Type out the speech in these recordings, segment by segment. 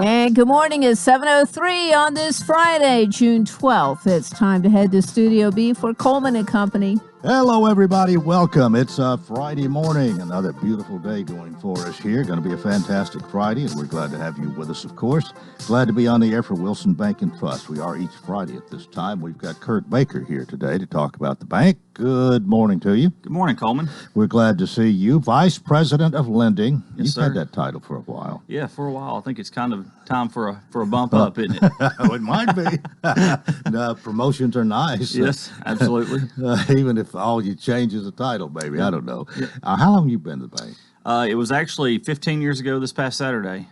And good morning. It's 7:03 on this Friday, June 12th. It's time to head to Studio B for Coleman and Company. Hello, everybody. Welcome. It's Friday morning. Another beautiful day going for us here. Going to be a fantastic Friday, and we're glad to have you with us, of course. Glad to be on the air for Wilson Bank and Trust. We are each Friday at this time. We've got Kurt Baker here today to talk about the bank. Good morning to you. Good morning, Coleman. We're glad to see you, Vice President of Lending. Yes, You've sir. had that title for a while. Yeah, for a while. I think it's kind of time for a bump up, isn't it? Oh, it might be. No, promotions are nice. Yes, absolutely. Even if all you change is a title, baby. I don't know. How long you been at the bank? It was actually 15 years ago this past Saturday.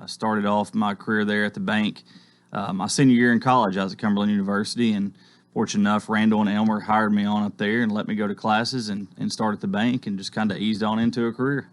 Started off my career there at the bank. My senior year in college, I was at Cumberland University, and fortunate enough, Randall and Elmer hired me on up there and let me go to classes and start at the bank and just kind of eased on into a career.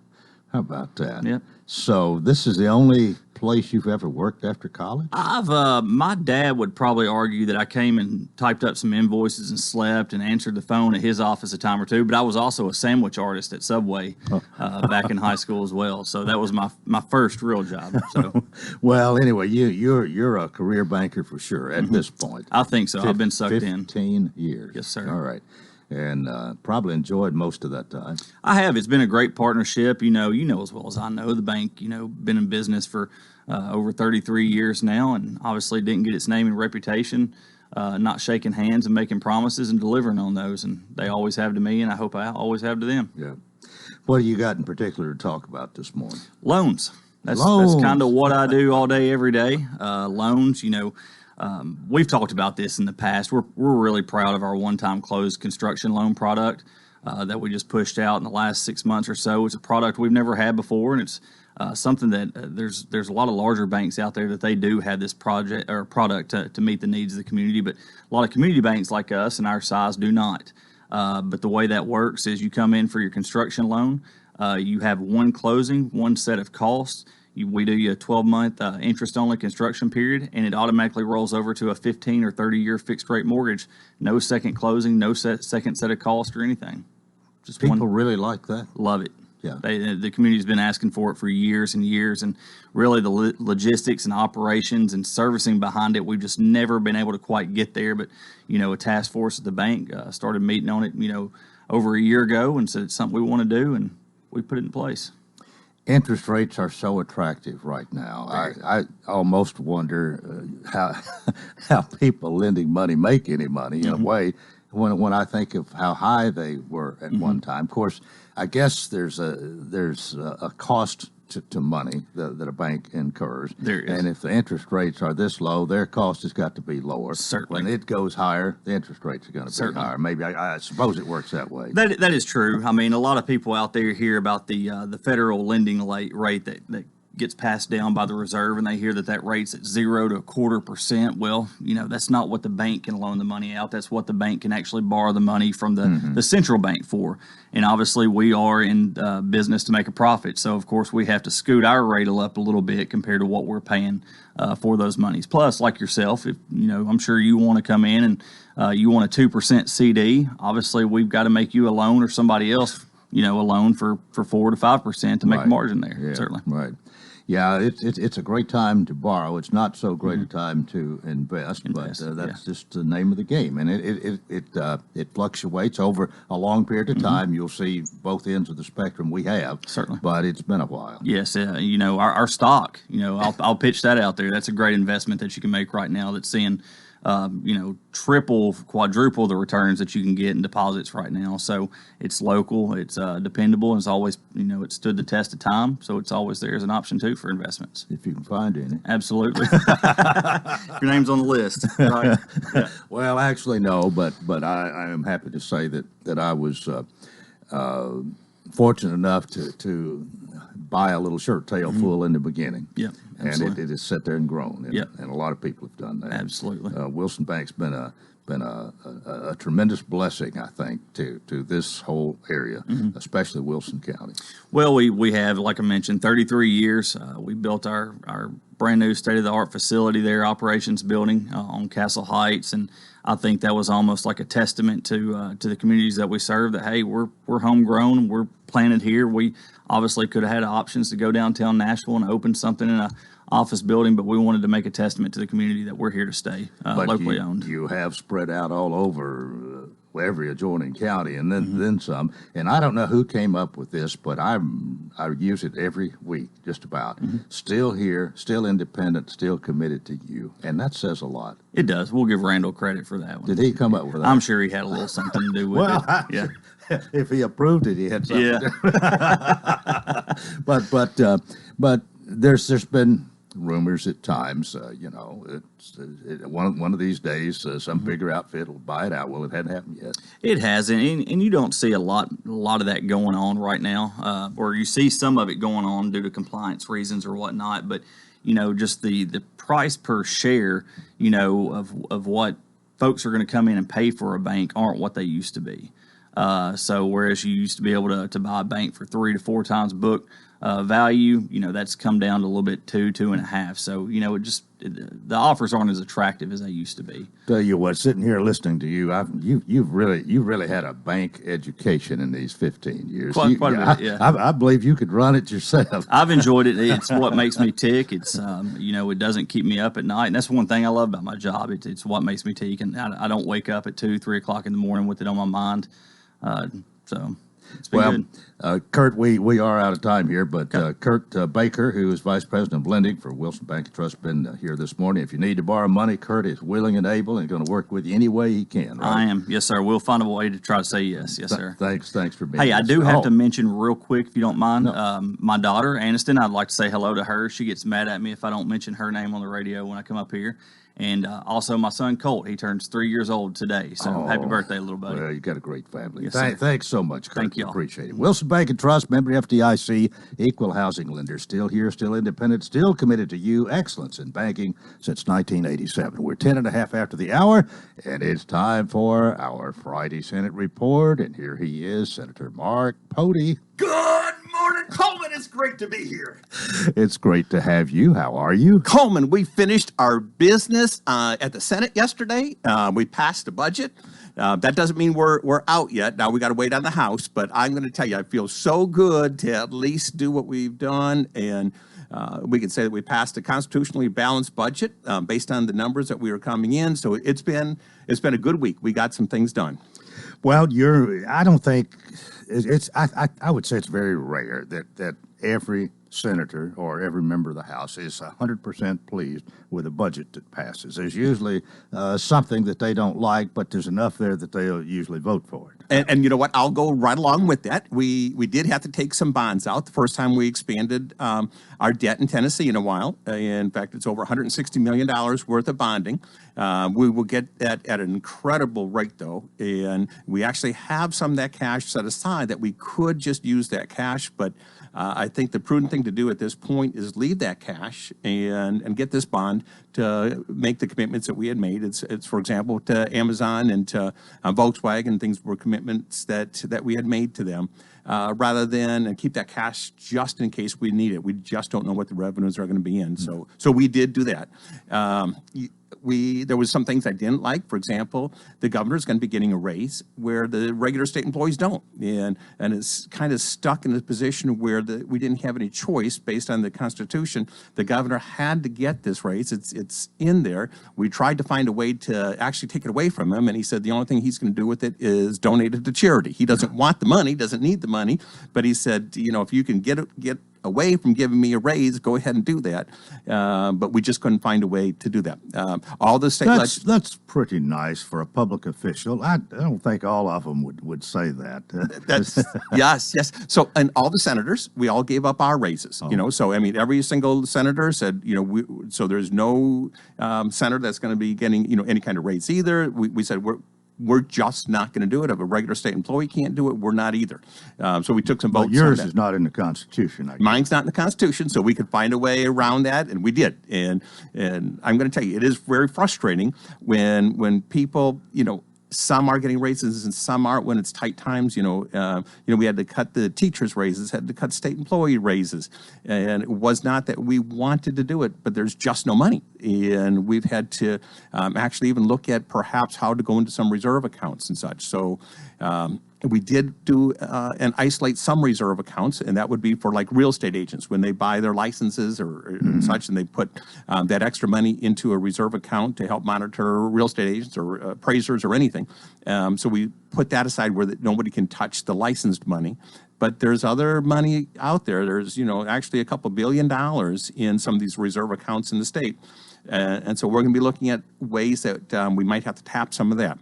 How about that? Yep. So this is the only place you've ever worked after college? My dad would probably argue that I came and typed up some invoices and slept and answered the phone at his office a time or two, but I was also a sandwich artist at Subway back in high school as well. So that was my first real job. So, well, anyway, you're a career banker for sure at this point. I think so. I've been sucked 15 years. Yes, sir. All right. And probably enjoyed most of that time. I have. It's been a great partnership. You know as well as I know the bank. Been in business for over 33 years now, and obviously didn't get its name and reputation not shaking hands and making promises and delivering on those. And they always have to me, and I hope I always have to them. Yeah. What do you got in particular to talk about this morning? Loans. That's Loans. kind of what I do all day, every day. Loans. We've talked about this in the past. We're really proud of our one-time closed construction loan product that we just pushed out in the last 6 months or so. It's a product we've never had before, and it's something that there's a lot of larger banks out there that they do have this project or product to meet the needs of the community, but a lot of community banks like us and our size do not. But the way that works is you come in for your construction loan. You have one closing, one set of costs. We do you a 12-month interest-only construction period, and it automatically rolls over to a 15 or 30-year fixed-rate mortgage. No second closing, no second set of cost or anything. Just People really like that. Love it. Yeah. The community's been asking for it for years and years, and really the logistics and operations and servicing behind it, we've just never been able to quite get there. But, a task force at the bank started meeting on it, over a year ago and said it's something we want to do, and we put it in place. Interest rates are so attractive right now. I almost wonder how people lending money make any money in a way when I think of how high they were at one time. Of course, I guess there's a cost to money that a bank incurs. There is. And if the interest rates are this low, their cost has got to be lower. Certainly. When it goes higher, the interest rates are going to be higher. Maybe I suppose it works that way. That is true. I mean, a lot of people out there hear about the federal lending rate that gets passed down by the Reserve, and they hear that rate's at 0 to 0.25%. Well, that's not what the bank can loan the money out. That's what the bank can actually borrow the money from the central bank for. And obviously, we are in business to make a profit. So, of course, we have to scoot our rate up a little bit compared to what we're paying for those monies. Plus, like yourself, if I'm sure you want to come in and you want a 2% CD. Obviously, we've got to make you a loan or somebody else, a loan for 4 to 5% to make a margin there. Yeah, certainly. Right. Yeah, it's a great time to borrow. It's not so great a time to invest, but that's just the name of the game. And it fluctuates over a long period of time. You'll see both ends of the spectrum we have. Certainly. But it's been a while. Yes, our stock, I'll pitch that out there. That's a great investment that you can make right now that's seeing triple, quadruple the returns that you can get in deposits right now. So it's local, it's dependable, and it's always, it stood the test of time. So it's always there as an option too for investments. If you can find any. Absolutely. Your name's on the list. Right? Yeah. Well, actually, no, but I am happy to say that I was fortunate enough to buy a little shirt tail full in the beginning. Yep. And it has sat there and grown. And a lot of people have done that. Absolutely. Wilson Bank's been a tremendous blessing, I think, to this whole area, especially Wilson County. Well, we have, like I mentioned, 33 years. We built our brand new state-of-the-art facility there, operations building on Castle Heights, and I think that was almost like a testament to the communities that we serve. That hey, we're homegrown, we're planted here. We obviously could have had options to go downtown Nashville and open something in a office building, but we wanted to make a testament to the community that we're here to stay, But locally owned. You have spread out all over every adjoining county, and then some. And I don't know who came up with this, but I use it every week, just about. Still here, still independent, still committed to you, and that says a lot. It does. We'll give Randall credit for that one. Did he come up with that? I'm sure he had a little something to do with it. Yeah. If he approved it, he had something. Yeah. But there's been rumors at times. One of these days, some bigger outfit will buy it out. Well, it hadn't happened yet. It hasn't, and you don't see a lot of that going on right now, or you see some of it going on due to compliance reasons or whatnot. But just the price per share, of what folks are going to come in and pay for a bank aren't what they used to be. So whereas you used to be able to buy a bank for 3 to 4 times book value, that's come down to a little bit 2.5. So the offers aren't as attractive as they used to be. Tell you what, sitting here listening to you, you've really had a bank education in these 15 years. Quite a bit, yeah. I believe you could run it yourself. I've enjoyed it. It's what makes me tick. It's it doesn't keep me up at night, and that's one thing I love about my job. It's what makes me tick, and I don't wake up at 2, 3 o'clock in the morning with it on my mind. So it's been good. Kurt, we are out of time here, but Kurt Baker, who is Vice President of Lending for Wilson Bank and Trust, been here this morning. If you need to borrow money, Kurt is willing and able and going to work with you any way he can, right? I am. Yes, sir. We'll find a way to try to say yes. Yes, sir. Thanks for being here. Hey, I do have to Oh. mention real quick, if you don't mind, No. my daughter, Aniston, I'd like to say hello to her. She gets mad at me if I don't mention her name on the radio when I come up here. And also my son, Colt, he turns 3 years old today. So happy birthday, little buddy. Well, you got a great family. Yes, sir. Thanks so much, Kurt. Thank you. Appreciate it. Wilson Bank and Trust, member FDIC, equal housing lender, still here, still independent, still committed to you. Excellence in banking since 1987. We're 10.5 after the hour, and it's time for our Friday Senate report. And here he is, Senator Mark Pody. Good morning, Coleman. It's great to be here. It's great to have you. How are you? Coleman, we finished our business at the Senate yesterday. We passed the budget. That doesn't mean we're out yet. Now we got to wait on the House, but I'm going to tell you, I feel so good to at least do what we've done, and we can say that we passed a constitutionally balanced budget based on the numbers that we were coming in. So it's been a good week. We got some things done. Well, I don't think I would say it's very rare that every senator or every member of the House is 100% pleased with a budget that passes. There's usually something that they don't like, but there's enough there that they'll usually vote for it. And you know what? I'll go right along with that. We did have to take some bonds out the first time we expanded our debt in Tennessee in a while. In fact, it's over $160 million worth of bonding. We will get that at an incredible rate, though. And we actually have some of that cash set aside that we could just use that cash. But I think the prudent thing to do at this point is leave that cash and get this bond to make the commitments that we had made. It's for example, to Amazon and to Volkswagen. Things were commitments that we had made to them. Rather than keep that cash just in case we need it. We just don't know what the revenues are going to be in. So we did do that. There was some things I didn't like. For example, the governor is going to be getting a raise where the regular state employees don't, and it's kind of stuck in a position where we didn't have any choice based on the Constitution. The governor had to get this raise. It's in there. We tried to find a way to actually take it away from him, and he said the only thing he's going to do with it is donate it to charity. He doesn't want the money, doesn't need the money, but he said, if you can get away from giving me a raise, go ahead and do that. But we just couldn't find a way to do that. All the state that's pretty nice for a public official. I don't think all of them would say that. That's yes. So, and all the senators, we all gave up our raises. So I mean, every single senator said, so there's no senator that's going to be getting any kind of raise either. We said we're just not going to do it. If a regular state employee can't do it, we're not either. So we took some votes. But yours on that. is not in the Constitution, I guess. Mine's not in the Constitution, so we could find a way around that, and we did. And I'm going to tell you, it is very frustrating when people, some are getting raises and some aren't when it's tight times. We had to cut the teachers' raises, had to cut state employee raises, and it was not that we wanted to do it, but there's just no money. and we've had to actually even look at perhaps how to go into some reserve accounts and such. So we did do and isolate some reserve accounts, and that would be for like real estate agents when they buy their licenses or such, and they put that extra money into a reserve account to help monitor real estate agents or appraisers or anything. So we put that aside where nobody can touch the licensed money. But there's other money out there. There's, actually a couple $1 billion in some of these reserve accounts in the state. And so we're going to be looking at ways that we might have to tap some of that.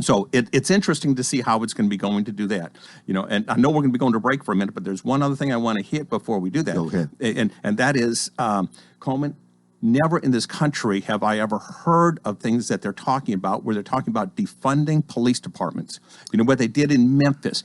So it's interesting to see how it's going to be going to do that. And I know we're going to be going to break for a minute, but there's one other thing I want to hit before we do that. Go ahead. And that is, Coleman, never in this country have I ever heard of things that they're talking about where they're talking about defunding police departments. What they did in Memphis,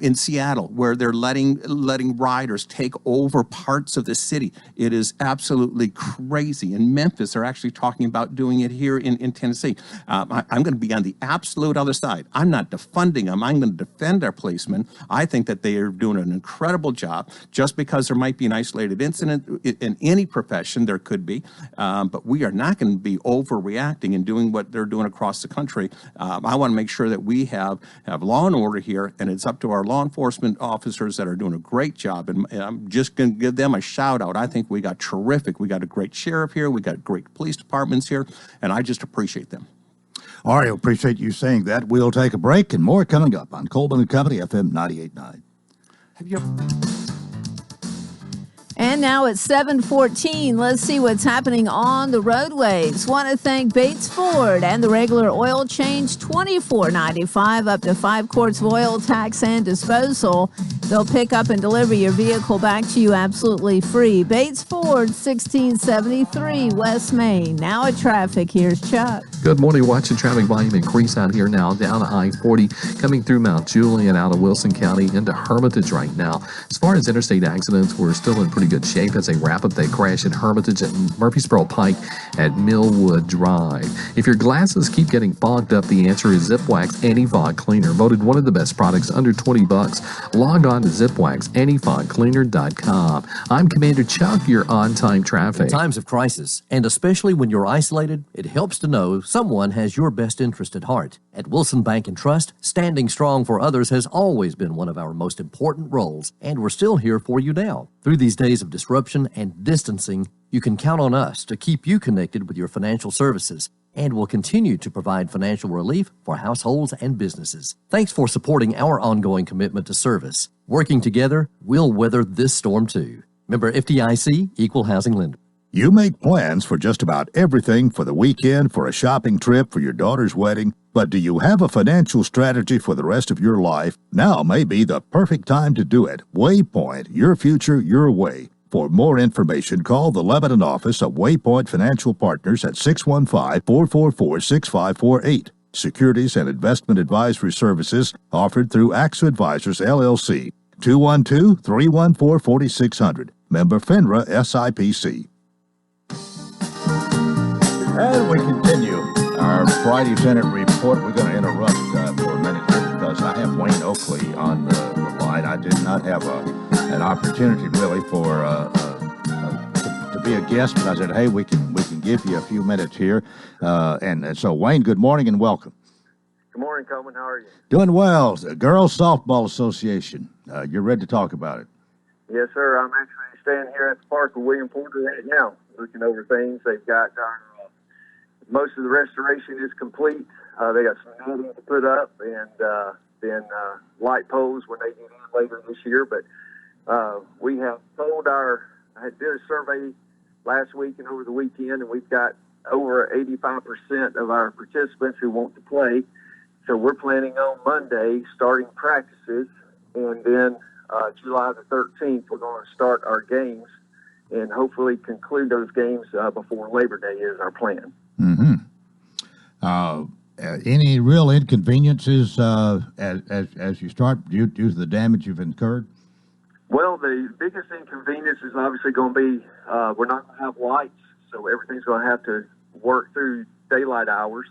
in Seattle, where they're letting riders take over parts of the city. It is absolutely crazy. In Memphis, they're actually talking about doing it here in Tennessee. I'm going to be on the absolute other side. I'm not defunding them. I'm going to defend our policemen. I think that they are doing an incredible job. Just because there might be an isolated incident in any profession, there could be. But we are not going to be overreacting and doing what they're doing across the country. I want to make sure that we have law and order here, and it's up to our law enforcement officers that are doing a great job. And I'm just going to give them a shout out. I think we got terrific. We got a great sheriff here. We got great police departments here, and I just appreciate them. All right, appreciate you saying that. We'll take a break and more coming up on Coleman and Company, FM 98.9. Have you ever... And now it's 7:14. Let's see what's happening on the roadways. Want to thank Bates Ford and the regular oil change, $24.95 up to 5 quarts of oil, tax and disposal. They'll pick up and deliver your vehicle back to you absolutely free. Bates Ford, 1673 West Main. Now at traffic, here's Chuck. Good morning. Watching traffic volume increase out here now down I-40 coming through Mount Juliet out of Wilson County into Hermitage right now. As far as interstate accidents, we're still in pretty good shape as they wrap up that crash at Hermitage at Murfreesboro Pike at Millwood Drive. If your glasses keep getting fogged up, the answer is Zipwax Anti-Fog Cleaner, voted one of the best products under $20. Log on to zipwaxantifogcleaner.com. I'm Commander Chuck, your on-time traffic. In times of crisis, and especially when you're isolated, it helps to know someone has your best interest at heart. At Wilson Bank and Trust, standing strong for others has always been one of our most important roles, and we're still here for you now. Through these days of disruption and distancing, you can count on us to keep you connected with your financial services, and will continue to provide financial relief for households and businesses. Thanks for supporting our ongoing commitment to service. Working together, we'll weather this storm too. Member FDIC, Equal Housing Lender. You make plans for just about everything for the weekend, for a shopping trip, for your daughter's wedding, but do you have a financial strategy for the rest of your life? Now may be the perfect time to do it. Waypoint, your future, your way. For more information, call the Lebanon office of Waypoint Financial Partners at 615-444-6548. Securities and investment advisory services offered through AXA Advisors, LLC. 212-314-4600. Member FINRA SIPC. And we continue our Friday Senate report. We're going to interrupt for a minute here because I have Wayne Oakley on the line. I did not have an opportunity really for to be a guest, but I said, hey, we can give you a few minutes here. And so, Wayne, good morning and welcome. Good morning, Coleman. How are you? Doing well. The Girls Softball Association. You're ready to talk about it. Yes, sir. I'm actually standing here at the park with William Porter right now, looking over things. They've got most of the restoration is complete. They got some netting to put up and then light poles when they get in later this year. But we have told I did a survey last week and over the weekend, and we've got over 85% of our participants who want to play. So we're planning on Monday starting practices, and then July the 13th, we're going to start our games and hopefully conclude those games before Labor Day is our plan. Mm-hmm. Any real inconveniences as you start due to the damage you've incurred? Well, the biggest inconvenience is obviously going to be we're not going to have lights, so everything's going to have to work through daylight hours,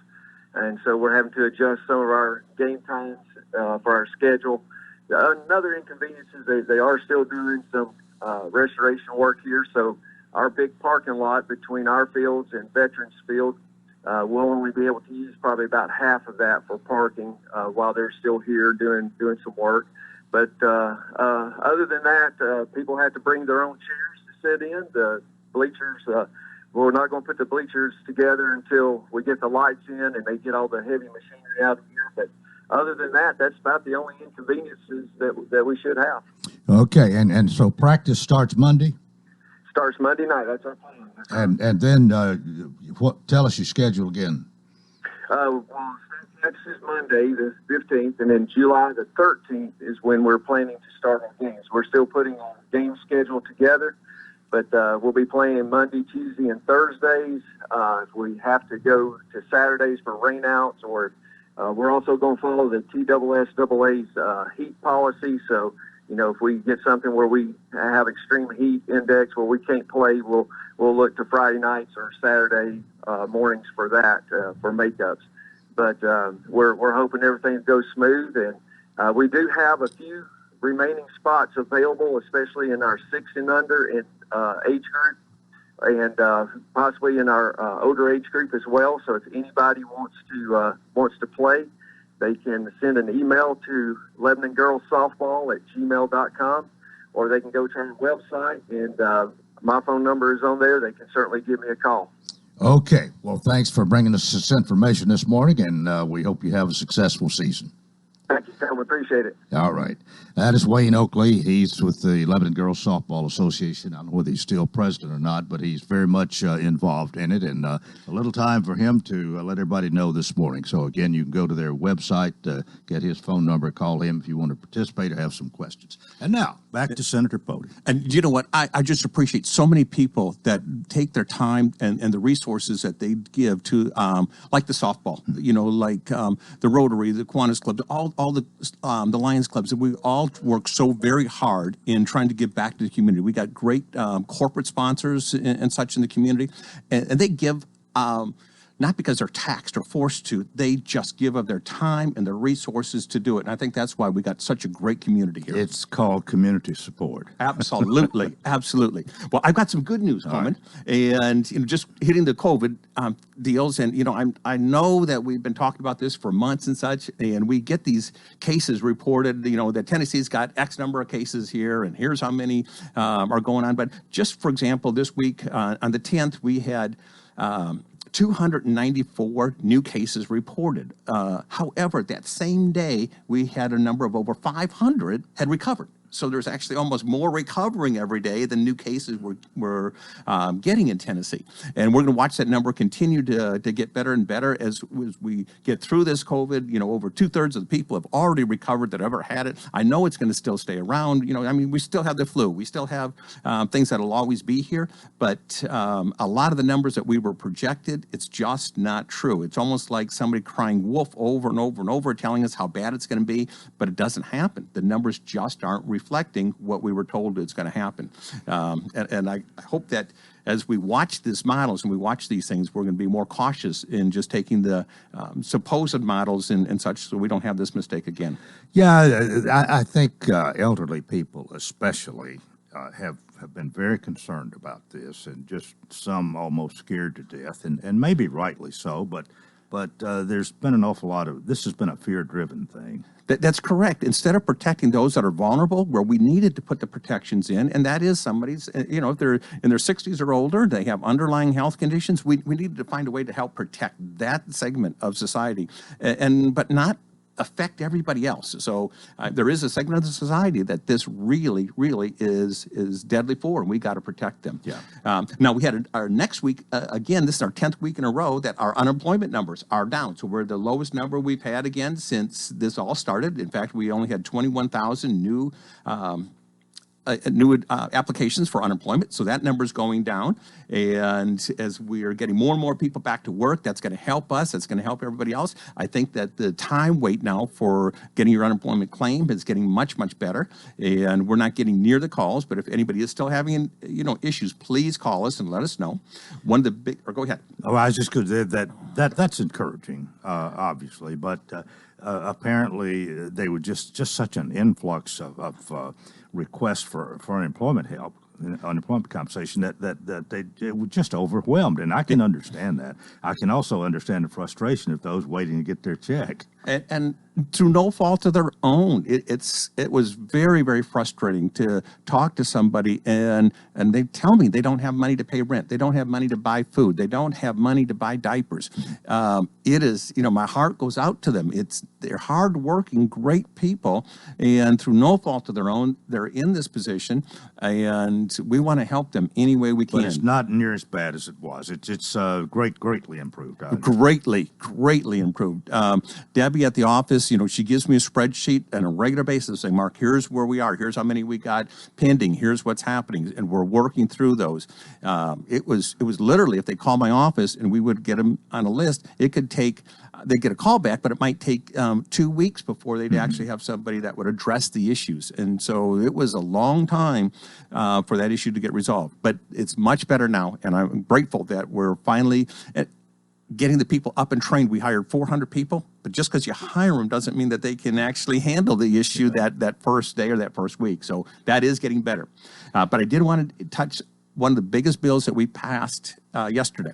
and so we're having to adjust some of our game times for our schedule. Another inconvenience is they are still doing some restoration work here, so our big parking lot between our fields and Veterans Field, we'll only be able to use probably about half of that for parking while they're still here doing some work. But other than that, people have to bring their own chairs to sit in. The bleachers, we're not going to put the bleachers together until we get the lights in and they get all the heavy machinery out of here. But other than that, that's about the only inconveniences that we should have. Okay, and so practice starts Monday? Starts Monday night. That's our plan. And then tell us your schedule again. Well, next is Monday, the 15th, and then July the 13th is when we're planning to start our games. We're still putting our game schedule together, but we'll be playing Monday, Tuesday, and Thursdays. If we have to go to Saturdays for rainouts, or we're also going to follow the TSSAA's heat policy. So, if we get something where we have extreme heat index where we can't play, we'll look to Friday nights or Saturday mornings for that, for makeups. But we're hoping everything goes smooth, and we do have a few remaining spots available, especially in our 6 and under age group, and possibly in our older age group as well. So if anybody wants to play, they can send an email to LebanonGirlsSoftball@gmail.com, or they can go to our website, and my phone number is on there. They can certainly give me a call. Okay. Well, thanks for bringing us this information this morning, and we hope you have a successful season. Thank you, Tom. Appreciate it. All right. That is Wayne Oakley. He's with the Lebanon Girls Softball Association. I don't know whether he's still president or not, but he's very much involved in it, and a little time for him to let everybody know this morning. So, again, you can go to their website, get his phone number, call him if you want to participate or have some questions. And now, back to Senator Pody. And you know what? I just appreciate so many people that take their time and the resources that they give to, like the softball, like the Rotary, the Kiwanis Club, all the Lions Clubs. We all work so very hard in trying to give back to the community. We got great corporate sponsors and such in the community, and they give not because they're taxed or forced to, they just give of their time and their resources to do it. And I think that's why we got such a great community here. It's called community support. Absolutely, absolutely. Well, I've got some good news, Coleman, and just hitting the COVID deals. And I know that we've been talking about this for months and such, and we get these cases reported. That Tennessee's got X number of cases here, and here's how many are going on. But just for example, this week on the 10th, we had 294 new cases reported. However, that same day, we had a number of over 500 had recovered. So there's actually almost more recovering every day than new cases we're getting in Tennessee. And we're going to watch that number continue to get better and better as we get through this COVID. Over 2/3 of the people have already recovered that ever had it. I know it's going to still stay around. We still have the flu. We still have things that will always be here. But a lot of the numbers that we were projected, it's just not true. It's almost like somebody crying wolf over and over and over, telling us how bad it's going to be, but it doesn't happen. The numbers just aren't reflecting what we were told is going to happen. And I hope that as we watch these models and we watch these things, we're going to be more cautious in just taking the supposed models and such, so we don't have this mistake again. Yeah, I think elderly people especially have been very concerned about this, and just some almost scared to death, and maybe rightly so, but there's been an awful lot of, this has been a fear-driven thing. That's correct. Instead of protecting those that are vulnerable, where we needed to put the protections in, and that is somebody's, if they're in their 60s or older, they have underlying health conditions, we needed to find a way to help protect that segment of society, but not affect everybody else. So there is a segment of the society that this really, really is deadly for, and we got to protect them. Yeah. Now we had our next week again. This is our 10th week in a row that our unemployment numbers are down. So we're the lowest number we've had again since this all started. In fact, we only had 21,000 new applications for unemployment, so that number's going down. And as we are getting more and more people back to work, that's going to help us. That's going to help everybody else. I think that the time wait now for getting your unemployment claim is getting much, much better. And we're not getting near the calls, but if anybody is still having issues, please call us and let us know. One of the big, or go ahead. Oh, I was just going to say that's encouraging, obviously, but apparently they were just such an influx of requests for unemployment help unemployment compensation, that they were just overwhelmed, and I can understand that. I can also understand the frustration of those waiting to get their check. And through no fault of their own, it was very, very frustrating to talk to somebody and they tell me they don't have money to pay rent, they don't have money to buy food, they don't have money to buy diapers. It is, my heart goes out to them. They're hardworking, great people, and through no fault of their own, they're in this position, and we want to help them any way we can. But it's not near as bad as it was. It's greatly improved. Greatly improved. Debbie at the office, she gives me a spreadsheet on a regular basis saying, Mark, here's where we are. Here's how many we got pending. Here's what's happening. And we're working through those. It was literally, if they call my office and we would get them on a list, it could take, they'd get a call back, but it might take 2 weeks before they'd actually have somebody that would address the issues. And so it was a long time for that issue to get resolved. But it's much better now. And I'm grateful that we're finally getting the people up and trained. We hired 400 people, but just because you hire them doesn't mean that they can actually handle the issue that first day or that first week. So that is getting better. But I did want to touch one of the biggest bills that we passed yesterday.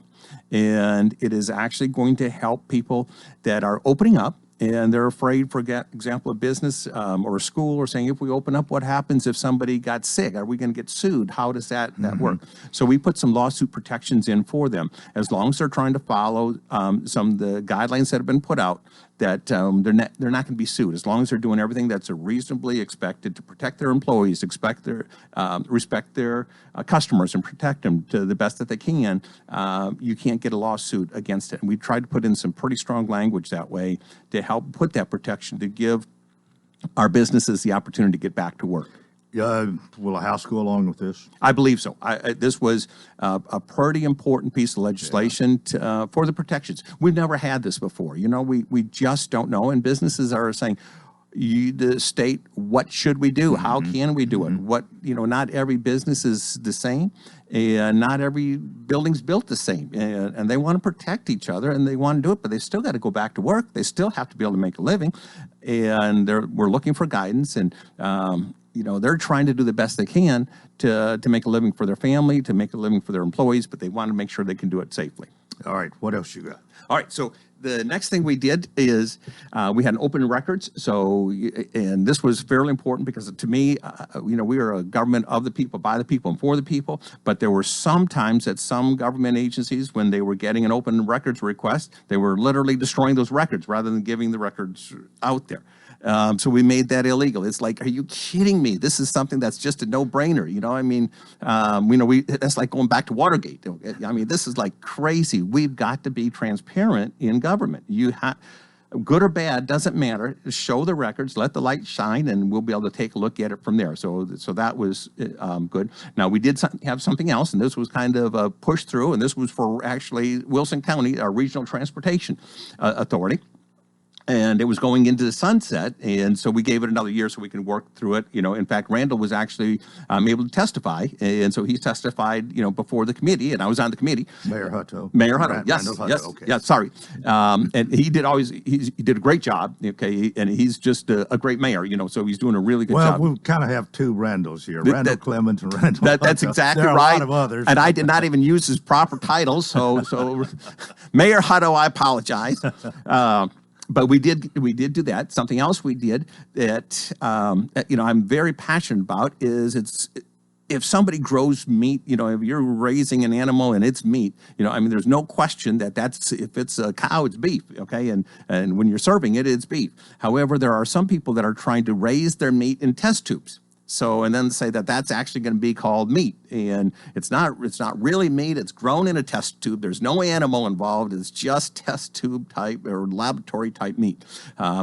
And it is actually going to help people that are opening up and they're afraid, for example, a business or a school, or saying, if we open up, what happens if somebody got sick? Are we going to get sued? How does that work? So we put some lawsuit protections in for them, as long as they're trying to follow some of the guidelines that have been put out, that they're not going to be sued, as long as they're doing everything that's reasonably expected to protect their employees, respect their customers, and protect them to the best that they can. You can't get a lawsuit against it. And we tried to put in some pretty strong language that way to help put that protection, to give our businesses the opportunity to get back to work. Will a House go along with this? I believe so. This was a pretty important piece of legislation for the protections. We've never had this before. We just don't know. And businesses are saying, the state, what should we do? How can we do it? Not every business is the same, and not every building's built the same. And they want to protect each other, and they want to do it, but they still got to go back to work. They still have to be able to make a living. And we're looking for guidance, and they're trying to do the best they can to make a living for their family, to make a living for their employees, but they want to make sure they can do it safely. All right, what else you got? All right, so the next thing we did is we had an open records. So, and this was fairly important because to me, we are a government of the people, by the people, and for the people. But there were some times that some government agencies, when they were getting an open records request, they were literally destroying those records rather than giving the records out there. So we made that illegal. It's like, are you kidding me? This is something that's just a no-brainer. That's like going back to Watergate. This is like crazy. We've got to be transparent in government. Good or bad, doesn't matter. Show the records, let the light shine, and we'll be able to take a look at it from there. So that was good. Now, we did have something else, and this was kind of a push through, and this was for actually Wilson County, our Regional Transportation Authority. And it was going into the sunset, and so we gave it another year so we can work through it. In fact, Randall was actually able to testify, and so he testified, before the committee, and I was on the committee. Mayor Hutto. Mayor Hutto, yes, yes, okay. Yeah, sorry. And he did a great job, okay, and he's just a great mayor, so he's doing a really good job. Well, we kind of have two Randalls here, Randall Clemens and Randall Hutto. That's exactly right. There are a lot of others. And I did not even use his proper titles, so Mayor Hutto, I apologize. But we did do that. Something else we did that I'm very passionate about is if somebody grows meat, if you're raising an animal and it's meat, there's no question that's, if it's a cow, it's beef, okay? And when you're serving it, it's beef. However, there are some people that are trying to raise their meat in test tubes. So, and then say that that's actually going to be called meat, and it's not really meat. It's grown in a test tube. There's no animal involved. It's just test tube type or laboratory type meat.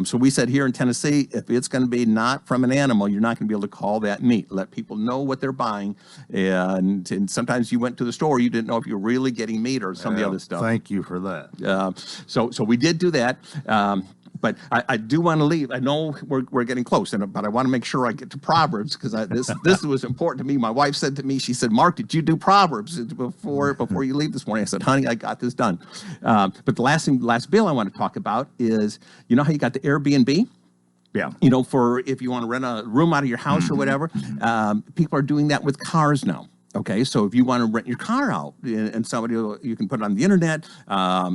So we said here in Tennessee, if it's going to be not from an animal, you're not going to be able to call that meat. Let people know what they're buying. And sometimes you went to the store, you didn't know if you were really getting meat or some of the other stuff. Thank you for that. So we did do that. But I do want to leave. I know we're getting close, but I want to make sure I get to Proverbs because this was important to me. My wife said to me, she said, "Mark, did you do Proverbs before you leave this morning?" I said, "Honey, I got this done." But the last bill I want to talk about is, how you got the Airbnb? Yeah. You know, for if you want to rent a room out of your house or whatever, people are doing that with cars now. Okay, so if you want to rent your car out and you can put it on the internet.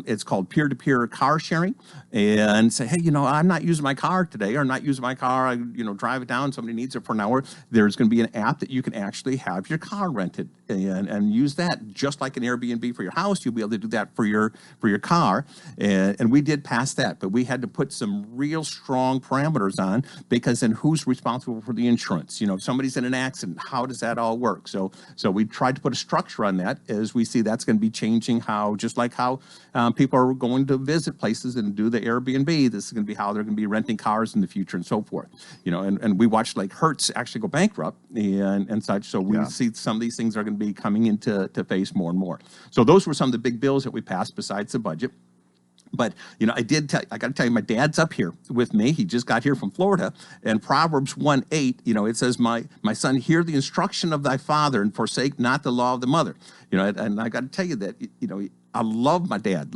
It's called peer-to-peer car sharing, and say, hey, you know, I'm not using my car today, or not using my car. I, drive it down. Somebody needs it for an hour. There's going to be an app that you can actually have your car rented and use that just like an Airbnb for your house. You'll be able to do that for your car, and we did pass that, but we had to put some real strong parameters on, because then who's responsible for the insurance? You know, if somebody's in an accident, how does that all work? So we tried to put a structure on that, as we see that's going to be changing how people are going to visit places and do the Airbnb. This is going to be how they're going to be renting cars in the future and so forth. And we watched like Hertz actually go bankrupt and such. So we see some of these things are going to be coming into phase more and more. So those were some of the big bills that we passed besides the budget. But, I got to tell you, my dad's up here with me. He just got here from Florida. And Proverbs 1:8, it says, my son, hear the instruction of thy father and forsake not the law of the mother. And I got to tell you that, I love my dad,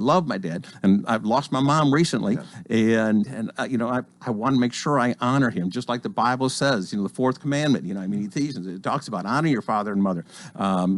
and I've lost my mom recently, and I want to make sure I honor him, just like the Bible says, the fourth commandment, Ephesians, it talks about honoring your father and mother.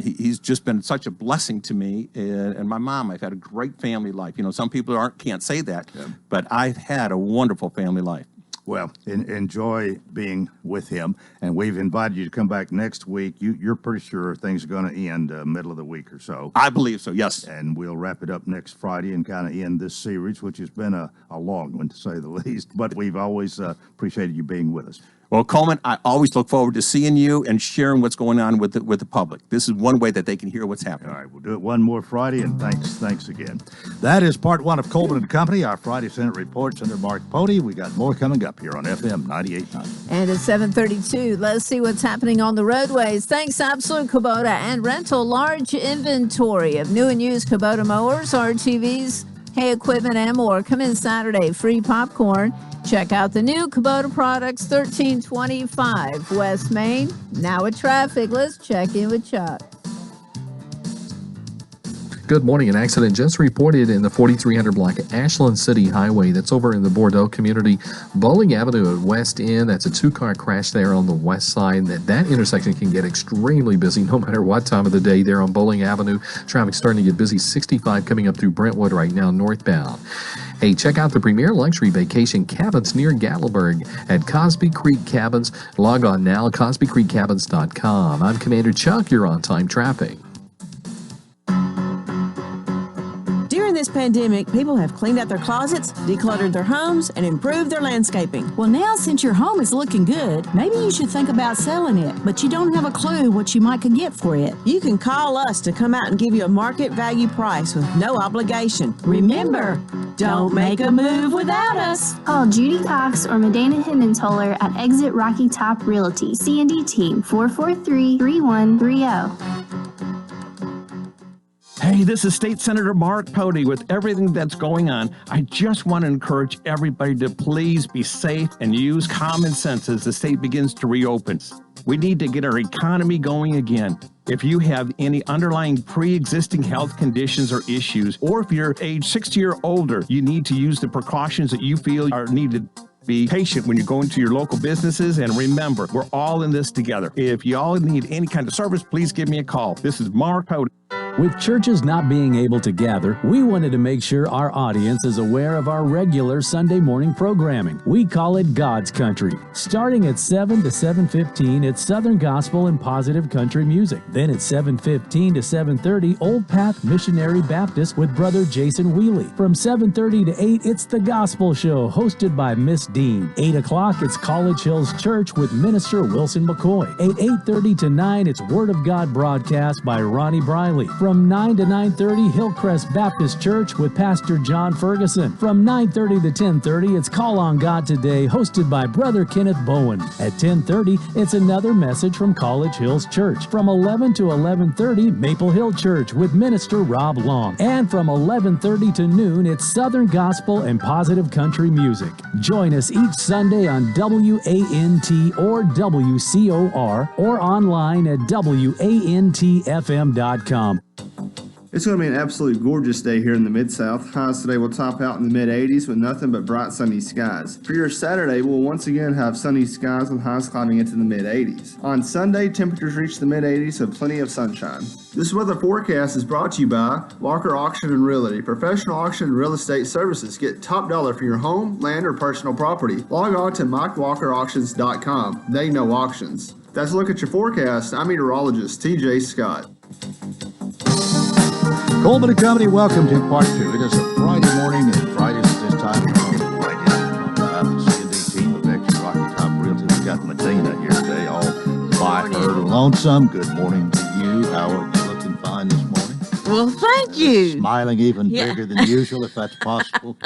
He's just been such a blessing to me, and my mom. I've had a great family life. Some people can't say that, but I've had a wonderful family life. Well, enjoy being with him, and we've invited you to come back next week. You're pretty sure things are going to end middle of the week or so. I believe so, yes. And we'll wrap it up next Friday and kind of end this series, which has been a long one, to say the least. But we've always appreciated you being with us. Well, Coleman, I always look forward to seeing you and sharing what's going on with the public. This is one way that they can hear what's happening. All right, we'll do it one more Friday, and thanks again. That is part one of Coleman and Company, our Friday Senate reports under Mark Pody. We got more coming up here on FM 98.9. And at 7:32, let's see what's happening on the roadways. Thanks, Absolute Kubota and Rental. Large inventory of new and used Kubota mowers, RTVs, hay equipment, and more. Come in Saturday, free popcorn. Check out the new Kubota products, 1325 West Main. Now with traffic, let's check in with Chuck. Good morning. An accident just reported in the 4300 block of Ashland City Highway. That's over in the Bordeaux community. Bowling Avenue at West End. That's a two-car crash there on the west side. That intersection can get extremely busy no matter what time of the day there on Bowling Avenue. Traffic's starting to get busy. 65 coming up through Brentwood right now northbound. Hey, check out the premier luxury vacation cabins near Gatlinburg at Cosby Creek Cabins. Log on now, CosbyCreekCabins.com. I'm Commander Chuck. You're on time traffic. During this pandemic, people have cleaned out their closets, decluttered their homes, and improved their landscaping. Well, now since your home is looking good, maybe you should think about selling it, but you don't have a clue what you might could get for it. You can call us to come out and give you a market value price with no obligation. Remember, don't make a move without us. Call Judy Cox or Medana Himmentoller at Exit Rocky Top Realty, C&D Team, 443-3130. Hey, this is State Senator Mark Pody. With everything that's going on, I just want to encourage everybody to please be safe and use common sense as the state begins to reopen. We need to get our economy going again. If you have any underlying pre-existing health conditions or issues, or if you're age 60 or older, you need to use the precautions that you feel are needed. Be patient when you go into your local businesses, and remember, we're all in this together. If you all need any kind of service, please give me a call. This is Mark Pody. With churches not being able to gather, we wanted to make sure our audience is aware of our regular Sunday morning programming. We call it God's Country. Starting at 7 to 7:15, it's Southern Gospel and Positive Country Music. Then at 7:15 to 7:30, Old Path Missionary Baptist with Brother Jason Wheely. From 7:30 to 8, it's The Gospel Show, hosted by Miss Dean. 8 o'clock, it's College Hills Church with Minister Wilson McCoy. At 8:30 to 9, it's Word of God broadcast by Ronnie Briley. From 9 to 9:30, Hillcrest Baptist Church with Pastor John Ferguson. From 9:30 to 10:30, it's Call on God Today, hosted by Brother Kenneth Bowen. At 10:30, it's another message from College Hills Church. From 11 to 11:30, Maple Hill Church with Minister Rob Long. And from 11:30 to noon, it's Southern Gospel and Positive Country Music. Join us each Sunday on WANT or WCOR or online at WANTFM.com. It's going to be an absolutely gorgeous day here in the Mid-South. Highs today will top out in the mid-80s with nothing but bright sunny skies. For your Saturday, we'll once again have sunny skies with highs climbing into the mid-80s. On Sunday, temperatures reach the mid-80s with plenty of sunshine. This weather forecast is brought to you by Walker Auction and Realty. Professional auction and real estate services. Get top dollar for your home, land, or personal property. Log on to MikeWalkerAuctions.com. They know auctions. That's a look at your forecast. I'm meteorologist TJ Scott. Coleman and Company, welcome to part 2. It is a Friday morning, and Fridays at this time are Fridays. On behalf of the C&D team of Exit Rocky Top Realty, we've got Medina here today, all by her lonesome. Good morning to you. How are you looking fine this morning? Well, thank you. Smiling even bigger than usual, if that's possible.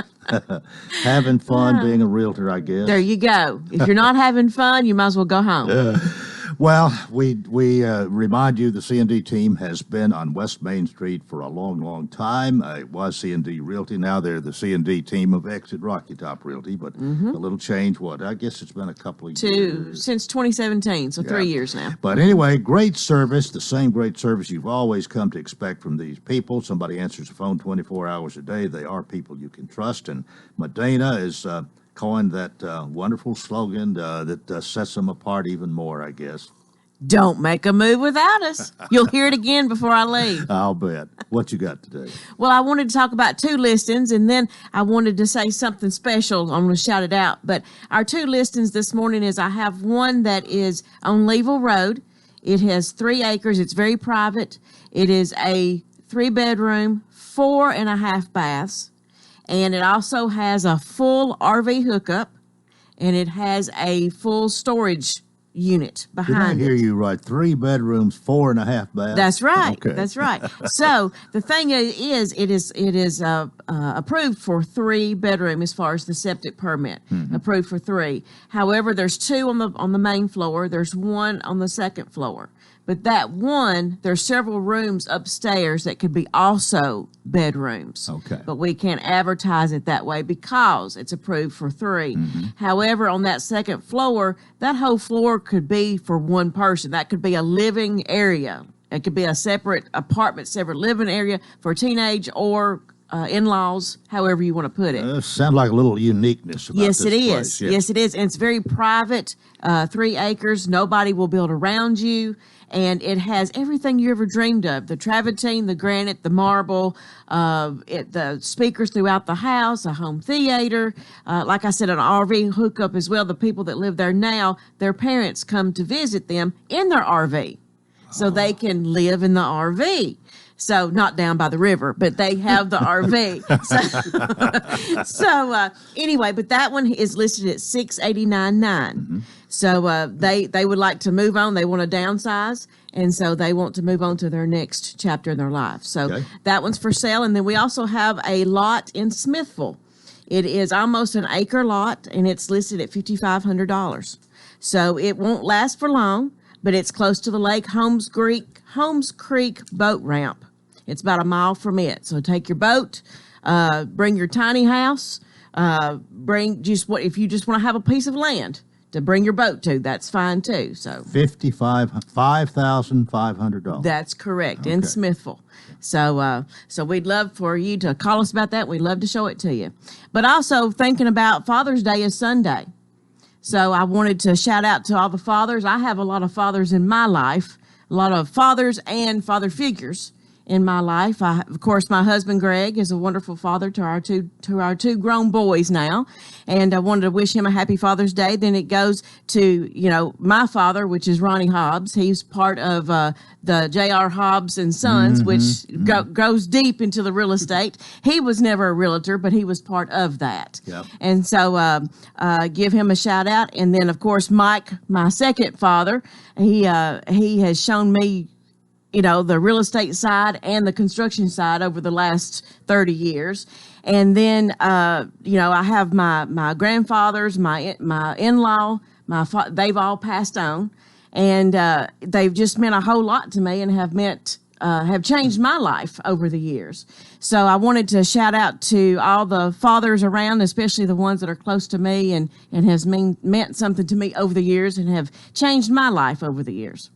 Having fun being a realtor, I guess. There you go. If you're not having fun, you might as well go home. Well, we remind you the C&D team has been on West Main Street for a long, long time. It was C&D Realty. Now they're the C&D team of Exit Rocky Top Realty, but a little change. I guess it's been a couple of years. Since 2017, so 3 years now. But anyway, great service, the same great service you've always come to expect from these people. Somebody answers the phone 24 hours a day. They are people you can trust, and Medina is coined that wonderful slogan that sets them apart even more, I guess. Don't make a move without us. You'll hear it again before I leave. I'll bet. What you got today? Well, I wanted to talk about 2 listings, and then I wanted to say something special. I'm going to shout it out. But our 2 listings this morning is I have one that is on Leeville Road. It has 3 acres. It's very private. It is a 3-bedroom, 4.5 baths. And it also has a full RV hookup, and it has a full storage unit behind it. Did I hear you right? 3 bedrooms, 4.5 baths. That's right. Okay. That's right. So the thing is, it is approved for 3 bedroom as far as the septic permit. Approved for 3. However, there's 2 on the main floor. There's 1 on the second floor. But that one, there's several rooms upstairs that could be also bedrooms. Okay. But we can't advertise it that way because it's approved for 3. However, on that second floor, that whole floor could be for one person. That could be a living area. It could be a separate apartment, separate living area for teenage or in-laws, however you want to put it. Sounds like a little uniqueness about yes, this it is. place. Yes, it is. And it's very private, 3 acres. Nobody will build around you. And it has everything you ever dreamed of. The travertine, the granite, the marble, the speakers throughout the house, a home theater. Like I said, an RV hookup as well. The people that live there now, their parents come to visit them in their RV. So they can live in the RV. So not down by the river, but they have the RV. So anyway, but that one is listed at $689,900. So they would like to move on. They want to downsize, and so they want to move on to their next chapter in their life. So that one's for sale. And then we also have a lot in Smithville. It is almost an acre lot, and it's listed at $5,500. So it won't last for long, but it's close to the lake. Holmes Creek boat ramp. It's about a mile from it. So take your boat, bring your tiny house, if you just want to have a piece of land to bring your boat to, that's fine too. So $5,500. That's correct, in Smithville. So we'd love for you to call us about that. We'd love to show it to you. But also thinking about Father's Day is Sunday. So I wanted to shout out to all the fathers. I have a lot of fathers in my life, a lot of fathers and father figures in my life. Of course, my husband Greg is a wonderful father to our two grown boys now, and I wanted to wish him a happy Father's Day. Then it goes to my father, which is Ronnie Hobbs. He's part of the J.R. Hobbs and Sons, which goes deep into the real estate. He was never a realtor, but he was part of that. Yep. And so give him a shout out. And then of course Mike, my second father, he has shown me the real estate side and the construction side over the last 30 years. And then, I have my grandfathers, my in-law, they've all passed on. And they've just meant a whole lot to me and have changed my life over the years. So I wanted to shout out to all the fathers around, especially the ones that are close to me and has meant something to me over the years and have changed my life over the years.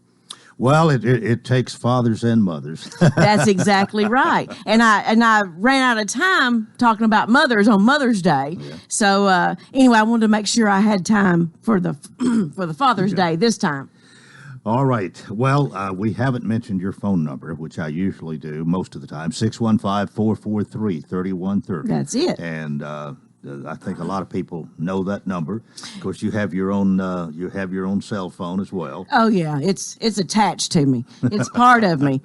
Well, it takes fathers and mothers. That's exactly right. And I ran out of time talking about mothers on Mother's Day. Yeah. So anyway, I wanted to make sure I had time for the for the Father's Day this time. All right. Well, we haven't mentioned your phone number, which I usually do most of the time, 615-443-3130. That's it. And I think a lot of people know that number. Of course, you have your own cell phone as well. Oh yeah, it's attached to me. It's part of me.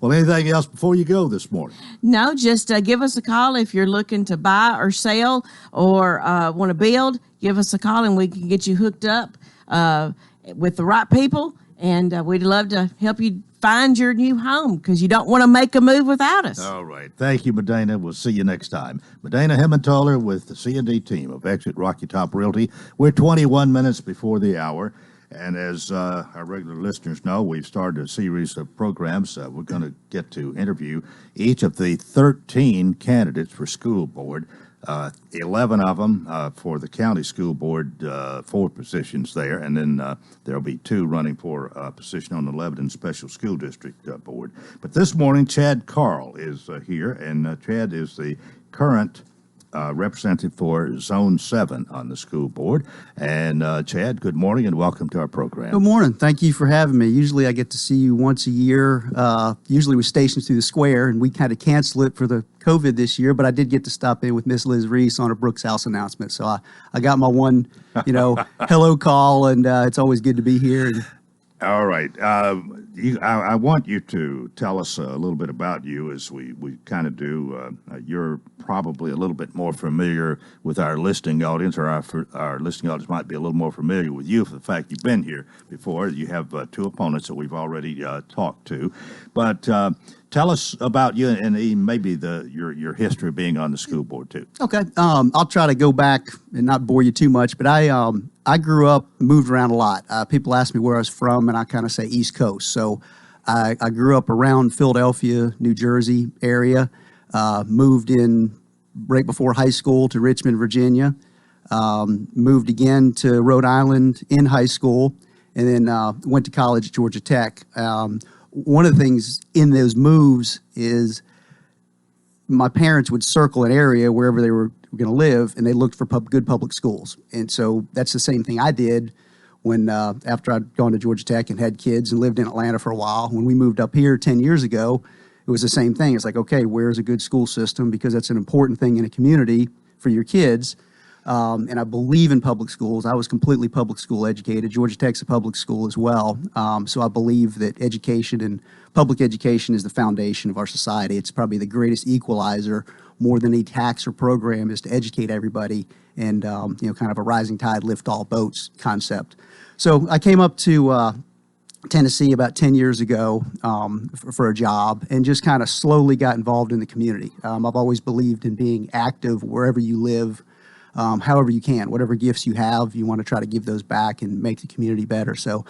Well, anything else before you go this morning? No, just give us a call if you're looking to buy or sell or want to build. Give us a call and we can get you hooked up with the right people. And we'd love to help you find your new home because you don't want to make a move without us. All right. Thank you, Medina. We'll see you next time. Medina Hemmentaler with the C&D team of Exit Rocky Top Realty. We're 21 minutes before the hour. And as our regular listeners know, we've started a series of programs. We're going to get to interview each of the 13 candidates for school board. 11 of them for the county school board, 4 positions there, and then there'll be 2 running for a position on the Lebanon Special School District Board. But this morning, Chad Carl is here, and Chad is the current representative for Zone 7 on the school board. And Chad, good morning and welcome to our program. Good morning. Thank you for having me. Usually I get to see you once a year. Usually we're stationed through the square, and we kind of cancel it for the COVID this year, but I did get to stop in with Miss Liz Reese on a Brooks House announcement. So I got my one, hello call, and it's always good to be here. All right. I want you to tell us a little bit about you as we kind of do. You're probably a little bit more familiar with our listening audience, or our listening audience might be a little more familiar with you for the fact you've been here before. You have 2 opponents that we've already talked to. But tell us about you and maybe your history of being on the school board, too. Okay. I'll try to go back and not bore you too much, but I grew up, moved around a lot. People ask me where I was from, and I kind of say East Coast. So I grew up around Philadelphia, New Jersey area, moved in right before high school to Richmond, Virginia, moved again to Rhode Island in high school, and then went to college at Georgia Tech. One of the things in those moves is my parents would circle an area wherever they were going to live, and they looked for good public schools. And so that's the same thing I did when after I'd gone to Georgia Tech and had kids and lived in Atlanta for a while. When we moved up here 10 years ago, it was the same thing. It's like, okay, where's a good school system? Because that's an important thing in a community for your kids. And I believe in public schools. I was completely public school educated. Georgia Tech's a public school as well. So I believe that education and public education is the foundation of our society. It's probably the greatest equalizer, more than any tax or program, is to educate everybody and, kind of a rising tide lift all boats concept. So I came up to Tennessee about 10 years ago for a job and just kind of slowly got involved in the community. I've always believed in being active wherever you live. However you can, whatever gifts you have, you want to try to give those back and make the community better. So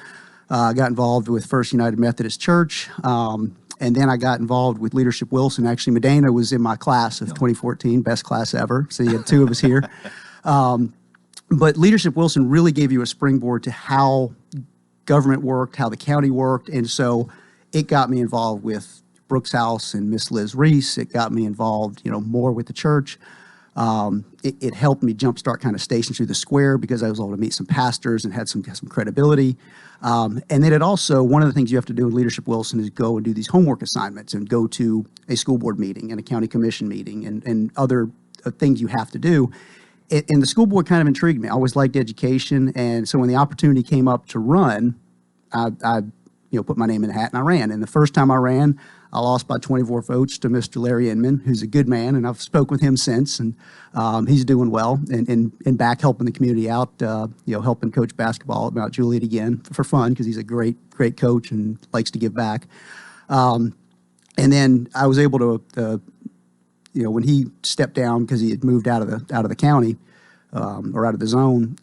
I got involved with First United Methodist Church, and then I got involved with Leadership Wilson. Actually, Medina was in my class of 2014, best class ever. So you had 2 of us here. But Leadership Wilson really gave you a springboard to how government worked, how the county worked. And so it got me involved with Brooks House and Miss Liz Reese. It got me involved, more with the church. It helped me jumpstart kind of stations through the square because I was able to meet some pastors and had some credibility. And then it also, one of the things you have to do with Leadership Wilson is go and do these homework assignments and go to a school board meeting and a county commission meeting and other things you have to do. And the school board kind of intrigued me. I always liked education. And so when the opportunity came up to run, I put my name in the hat and I ran. And the first time I ran, I lost by 24 votes to Mr. Larry Inman, who's a good man, and I've spoke with him since, and he's doing well and back helping the community out, helping coach basketball at Mount Juliet again for fun because he's a great coach and likes to give back. And then I was able to, when he stepped down because he had moved out of the county or out of the zone,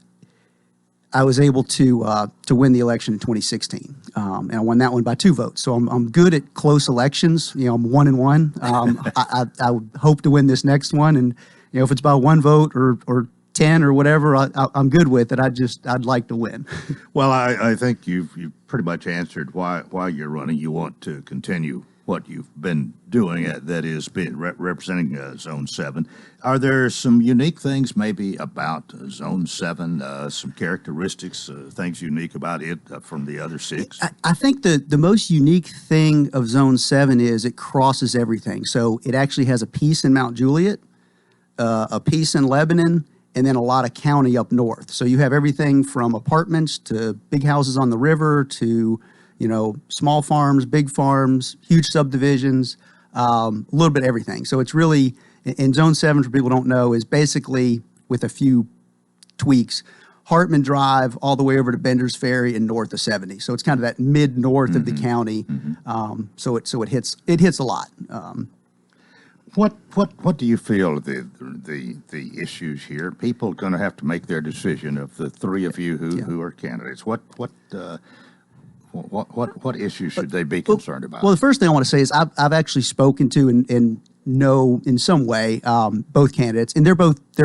I was able to win the election in 2016, and I won that one by 2 votes. So I'm good at close elections. I'm 1-1. I would hope to win this next one, and if it's by 1 vote or 10 or whatever, I'm good with it. I'd like to win. Well, I think you've pretty much answered why you're running. You want to continue what you've been doing, that is representing Zone 7. Are there some unique things maybe about Zone 7, some characteristics, things unique about it from the other 6? I think the most unique thing of Zone 7 is it crosses everything. So it actually has a piece in Mount Juliet, a piece in Lebanon, and then a lot of county up north. So you have everything from apartments to big houses on the river to small farms, big farms, huge subdivisions, a little bit of everything. So it's really, in Zone 7, for people who don't know, is basically, with a few tweaks, Hartman Drive all the way over to Bender's Ferry and north of 70. So it's kind of that mid-north of the county. So it hits a lot. What do you feel the issues here? People are going to have to make their decision of the 3 of you who are candidates. What issues should they be concerned about? Well, the first thing I want to say is I've actually spoken to and know in some way both candidates, and their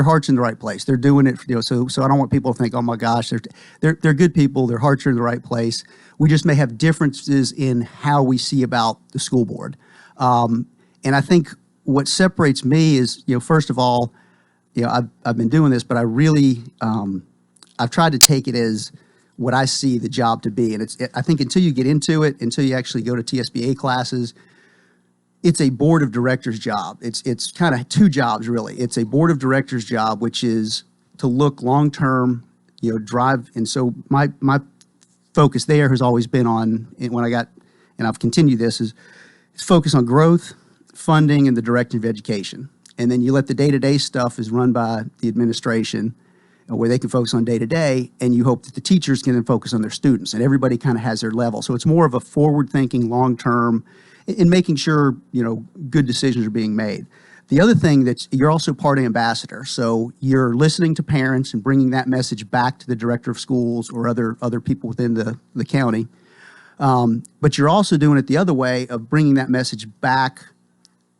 heart's in the right place. They're doing it, so I don't want people to think, oh my gosh, they're good people. Their hearts are in the right place. We just may have differences in how we see about the school board, and I think what separates me is, first of all, I've been doing this, but I really I've tried to take it as what I see the job to be. And I think until you get into it, until you actually go to TSBA classes, it's a board of directors job. It's kind of 2 jobs, really. It's a board of directors job, which is to look long-term, drive. And so my focus there has always been on, and I've continued this, is focus on growth, funding, and the direction of education. And then you let the day-to-day stuff is run by the administration, where they can focus on day-to-day, and you hope that the teachers can then focus on their students, and everybody kind of has their level. So it's more of a forward-thinking, long-term, in making sure, good decisions are being made. The other thing you're also party ambassador, so you're listening to parents and bringing that message back to the director of schools or other people within the county. But you're also doing it the other way of bringing that message back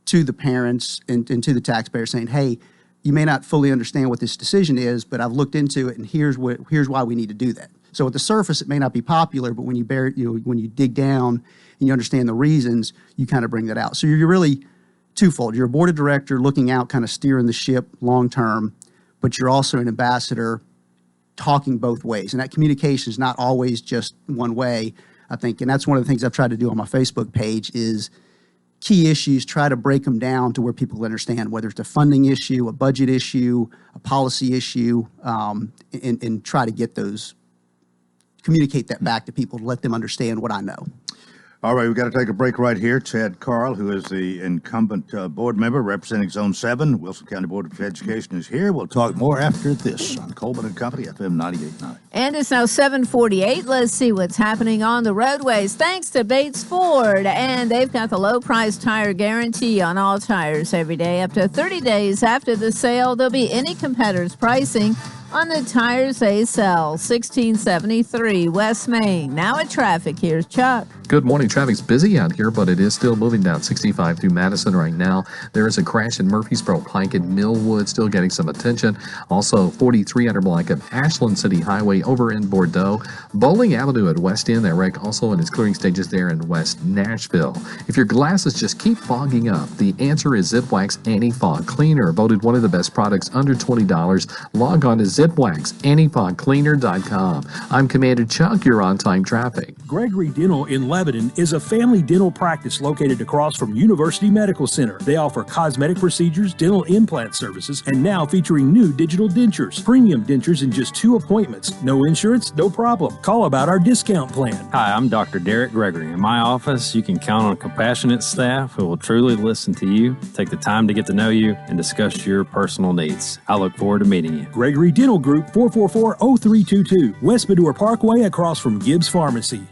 to the parents and to the taxpayers, saying, hey, you may not fully understand what this decision is, but I've looked into it, and here's why we need to do that. So at the surface, it may not be popular, but when you dig down and you understand the reasons, you kind of bring that out. So you're really twofold. You're a board of director looking out, kind of steering the ship long term, but you're also an ambassador talking both ways. And that communication is not always just one way, I think. And that's one of the things I've tried to do on my Facebook page is key issues, try to break them down to where people understand, whether it's a funding issue, a budget issue, a policy issue, and try to communicate that back to people to let them understand what I know. All right, we've got to take a break right here. Ted Carl, who is the incumbent board member representing Zone 7, Wilson County Board of Education, is here. We'll talk more after this on Coleman and Company, FM 98.9. And it's now 7:48. Let's see what's happening on the roadways. Thanks to Bates Ford. And they've got the low price tire guarantee on all tires every day. Up to 30 days after the sale, there'll be any competitor's pricing on the tires they sell. 1673 West Main. Now at traffic, here's Chuck. Good morning. Traffic's busy out here, but it is still moving down 65 through Madison right now. There is a crash in Murfreesboro Pike and Millwood, still getting some attention. Also, 4300 block of Ashland City Highway over in Bordeaux. Bowling Avenue at West End, that wreck also in its clearing stages there in West Nashville. If your glasses just keep fogging up, the answer is ZipWax Anti-Fog Cleaner, voted one of the best products under $20. Log on to ZipWaxAntifogCleaner.com. I'm Commander Chuck. You're on time traffic. Gregory Dental in Lebanon is a family dental practice located across from University Medical Center. They offer cosmetic procedures, dental implant services, and now featuring new digital dentures. Premium dentures in just 2 appointments. No insurance, no problem. Call about our discount plan. Hi, I'm Dr. Derek Gregory. In my office, you can count on compassionate staff who will truly listen to you, take the time to get to know you, and discuss your personal needs. I look forward to meeting you. Gregory Dental Group, 444-0322, West Medora Parkway across from Gibbs Pharmacy.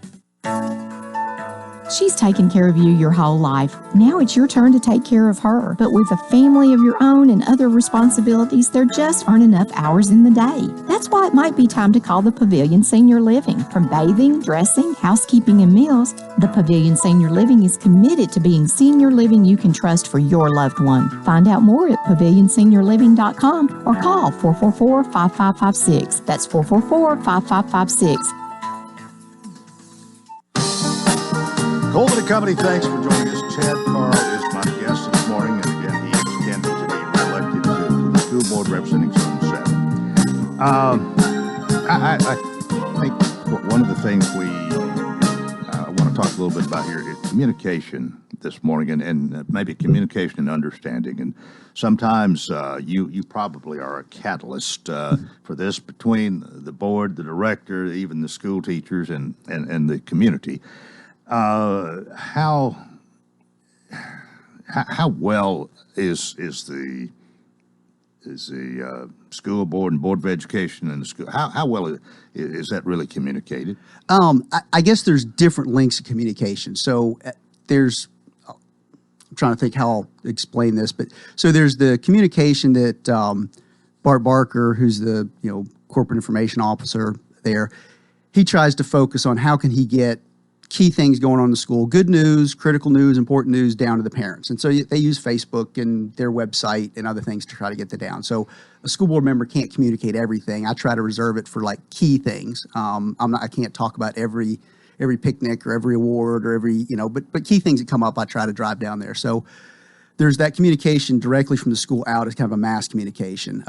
She's taken care of you your whole life. Now it's your turn to take care of her. But with a family of your own and other responsibilities, there just aren't enough hours in the day. That's why it might be time to call the Pavilion Senior Living. From bathing, dressing, housekeeping, and meals, the Pavilion Senior Living is committed to being senior living you can trust for your loved one. Find out more at pavilionseniorliving.com or call 444-5556. That's 444-5556. Coleman and Company, thanks for joining us. Chad Carl is my guest this morning, and again, he is candidate to be reelected to the school board representing Zone 7. I think one of the things we want to talk a little bit about here is communication this morning, and maybe communication and understanding. And sometimes you probably are a catalyst for this between the board, the director, even the school teachers, and the community. How well is the school board and board of education and the school, how well is that really communicated? I guess there's different links of communication. So there's, I'm trying to think how I'll explain this, but so there's the communication that Bart Barker, who's the corporate information officer there, he tries to focus on how can he get key things going on in the school, good news, critical news, important news down to the parents. And so they use Facebook and their website and other things to try to get that down. So a school board member can't communicate everything. I try to reserve it for like key things. I can't talk about every picnic or every award or every, but key things that come up, I try to drive down there. So there's that communication directly from the school out as kind of a mass communication.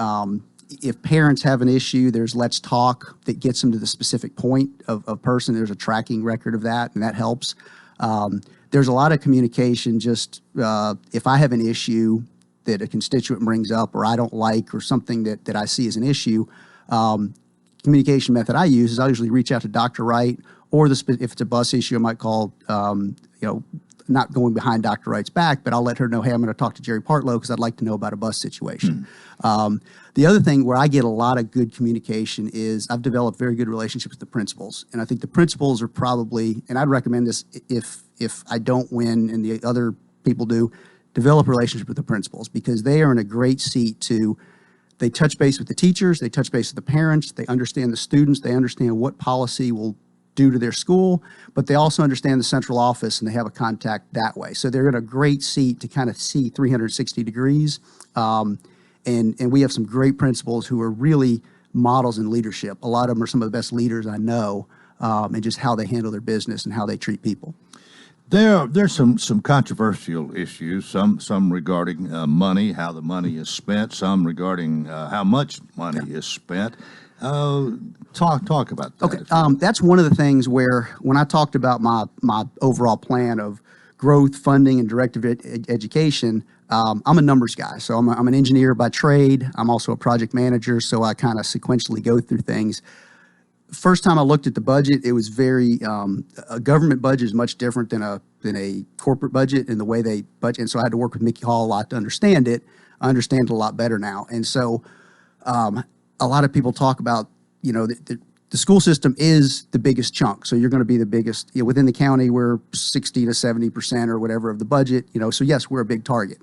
If parents have an issue, there's Let's Talk that gets them to the specific point of person. There's a tracking record of that, and that helps. There's a lot of communication just if I have an issue that a constituent brings up or I don't like or something that I see as an issue, communication method I use is I usually reach out to Dr. Wright or if it's a bus issue, I might call, not going behind Dr. Wright's back, but I'll let her know, hey, I'm going to talk to Jerry Partlow because I'd like to know about a bus situation. The other thing where I get a lot of good communication is I've developed very good relationships with the principals. And I think the principals are probably, and I'd recommend this if I don't win and the other people do, develop a relationship with the principals because they are in a great seat to, they touch base with the teachers, they touch base with the parents, they understand the students, they understand what policy will do to their school, but they also understand the central office and they have a contact that way. So they're in a great seat to kind of see 360 degrees. And we have some great principals who are really models in leadership. A lot of them are some of the best leaders I know, and just how they handle their business and how they treat people. There's some controversial issues, some regarding money, how the money is spent, some regarding how much money is spent. Talk about that. Okay, that's one of the things where when I talked about my overall plan of growth, funding, and directive education, I'm a numbers guy. So I'm an engineer by trade. I'm also a project manager, so I kind of sequentially go through things. First time I looked at the budget, it was very a government budget is much different than a corporate budget in the way they budget. And so I had to work with Mickey Hall a lot to understand it. I understand it a lot better now. And so a lot of people talk about, the school system is the biggest chunk. So you're going to be the biggest, within the county, we're 60 to 70% or whatever of the budget, so yes, we're a big target.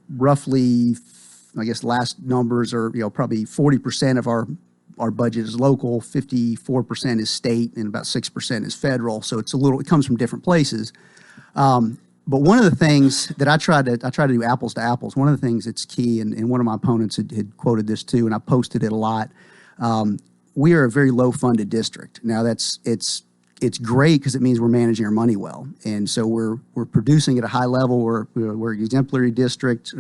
Roughly, I guess last numbers are, probably 40% of our budget is local, 54% is state, and about 6% is federal. So it comes from different places. But one of the things that I try to do apples to apples, one of the things that's key, and one of my opponents had quoted this too, and I posted it a lot. We are a very low funded district. Now it's great because it means we're managing our money well. And so we're producing at a high level. We're an exemplary district.